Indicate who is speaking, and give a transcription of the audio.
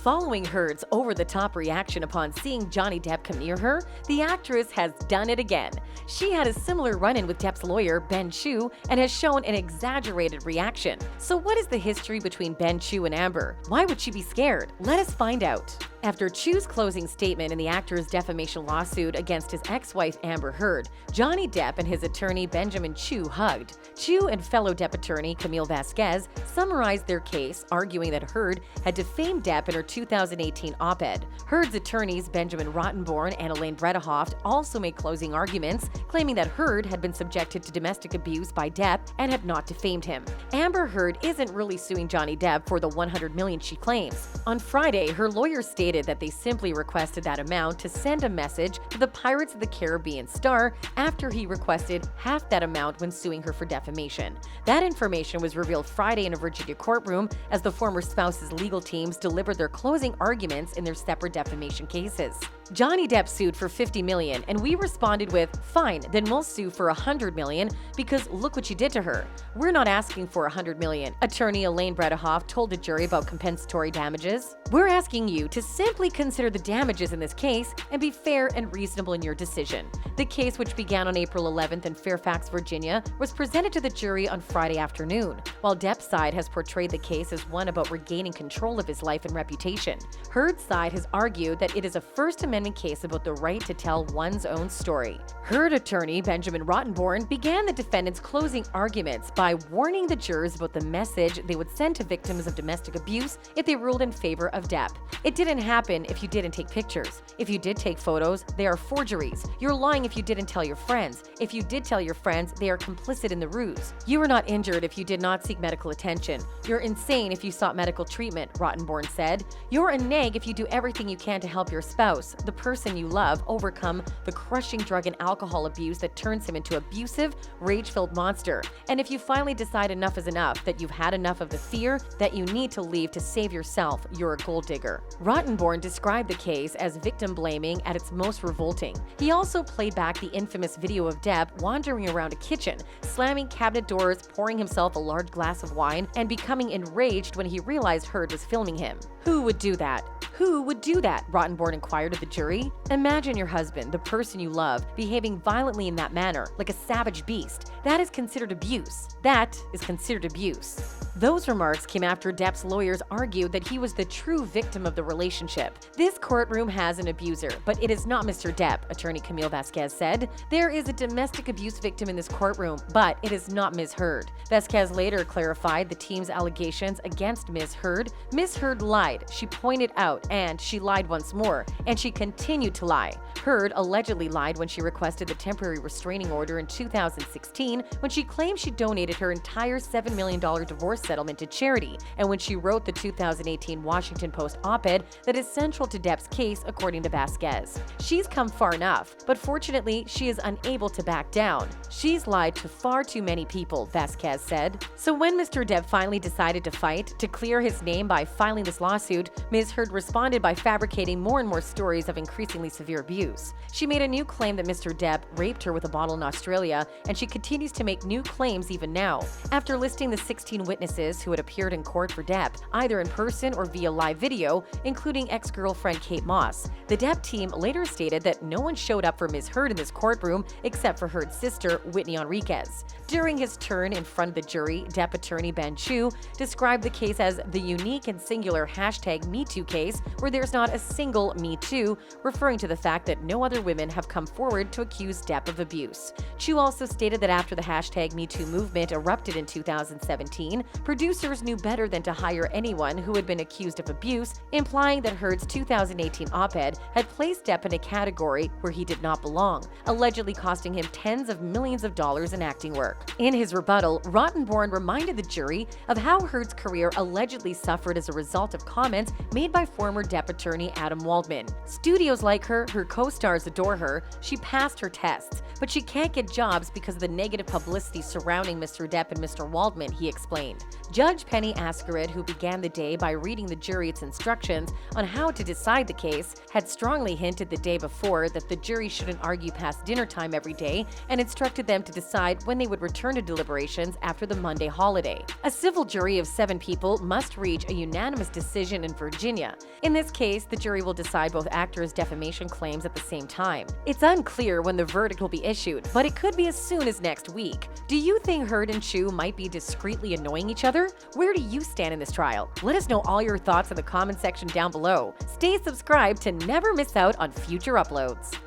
Speaker 1: Following Heard's over-the-top reaction upon seeing Johnny Depp come near her, the actress has done it again. She had a similar run-in with Depp's lawyer, Ben Chew, and has shown an exaggerated reaction. So what is the history between Ben Chew and Amber? Why would she be scared? Let us find out. After Chew's closing statement in the actor's defamation lawsuit against his ex-wife Amber Heard, Johnny Depp and his attorney Benjamin Chew hugged. Chew and fellow Depp attorney Camille Vasquez summarized their case, arguing that Heard had defamed Depp in her 2018 op-ed. Heard's attorneys Benjamin Rottenborn and Elaine Bredehoft also made closing arguments, claiming that Heard had been subjected to domestic abuse by Depp and had not defamed him. Amber Heard isn't really suing Johnny Depp for the $100 million she claims. On Friday, her lawyer stated that they simply requested that amount to send a message to the Pirates of the Caribbean star after he requested half that amount when suing her for defamation. That information was revealed Friday in a Virginia courtroom as the former spouse's legal teams delivered their closing arguments in their separate defamation cases. Johnny Depp sued for $50 million, and we responded with, "Fine, then we'll sue for $100 million because look what you did to her. We're not asking for $100 million," attorney Elaine Bredehoft told the jury about compensatory damages. "We're asking you to simply consider the damages in this case and be fair and reasonable in your decision." The case, which began on April 11th in Fairfax, Virginia, was presented to the jury on Friday afternoon. While Depp's side has portrayed the case as one about regaining control of his life and reputation, Heard's side has argued that it is a First Amendment case about the right to tell one's own story. Heard attorney Benjamin Rottenborn began the defendant's closing arguments by warning the jurors about the message they would send to victims of domestic abuse if they ruled in favor of Depp. "It didn't happen if you didn't take pictures. If you did take photos, they are forgeries. You're lying if you didn't tell your friends. If you did tell your friends, they are complicit in the ruse. You were not injured if you did not seek medical attention. You're insane if you sought medical treatment," Rottenborn said. "You're a neg if you do everything you can to help your spouse, the person you love, overcome the crushing drug and alcohol abuse that turns him into abusive, rage-filled monster. And if you finally decide enough is enough, that you've had enough of the fear that you need to leave to save yourself, you're a gold digger." Rottenborn described the case as victim blaming at its most revolting. He also played back the infamous video of Depp wandering around a kitchen, slamming cabinet doors, pouring himself a large glass of wine, and becoming enraged when he realized Heard was filming him. "Who would do that? Who would do that?" Rottenborn inquired of the jury. "Imagine your husband, the person you love, behaving violently in that manner, like a savage beast. That is considered abuse. That is considered abuse." Those remarks came after Depp's lawyers argued that he was the true victim of the relationship. "This courtroom has an abuser, but it is not Mr. Depp," attorney Camille Vasquez said. "There is a domestic abuse victim in this courtroom, but it is not Ms. Heard." Vasquez later clarified the team's allegations against Ms. Heard. "Ms. Heard lied. She pointed out, and she lied once more, and she continued to lie. Heard allegedly lied when she requested the temporary restraining order in 2016 when she claimed she donated her entire $7 million divorce settlement to charity, and when she wrote the 2018 Washington Post op-ed that is central to Depp's case, according to Vasquez. "She's come far enough, but fortunately, she is unable to back down. She's lied to far too many people," Vasquez said. So when Mr. Depp finally decided to fight to clear his name by filing this lawsuit, Ms. Heard responded by fabricating more and more stories of increasingly severe abuse. She made a new claim that Mr. Depp raped her with a bottle in Australia, and she continues to make new claims even now. After listing the 16 witnesses who had appeared in court for Depp, either in person or via live video, including ex-girlfriend Kate Moss, the Depp team later stated that no one showed up for Ms. Heard in this courtroom except for Heard's sister, Whitney Enriquez. During his turn in front of the jury, Depp attorney Ben Chew described the case as the unique and singular #MeToo case where there's not a single Me Too, referring to the fact that no other women have come forward to accuse Depp of abuse. Chew also stated that after the #MeToo movement erupted in 2017, producers knew better than to hire anyone who had been accused of abuse, implying that Heard's 2018 op-ed had placed Depp in a category where he did not belong, allegedly costing him tens of millions of dollars in acting work. In his rebuttal, Rottenborn reminded the jury of how Heard's career allegedly suffered as a result of comments made by former Depp attorney Adam Waldman. "Studios like her co-stars adore her, she passed her tests, but she can't get jobs because of the negative publicity surrounding Mr. Depp and Mr. Waldman," he explained. Judge Penny Askerid, who began the day by reading the jury its instructions on how to decide the case, had strongly hinted the day before that the jury shouldn't argue past dinner time every day and instructed them to decide when they would return to deliberations after the Monday holiday. A civil jury of 7 people must reach a unanimous decision in Virginia. In this case, the jury will decide both actors' defamation claims at the same time. It's unclear when the verdict will be issued, but it could be as soon as next week. Do you think Heard and Chu might be discreetly annoying each other? Where do you stand in this trial? Let us know all your thoughts in the comment section down below. Stay subscribed to never miss out on future uploads.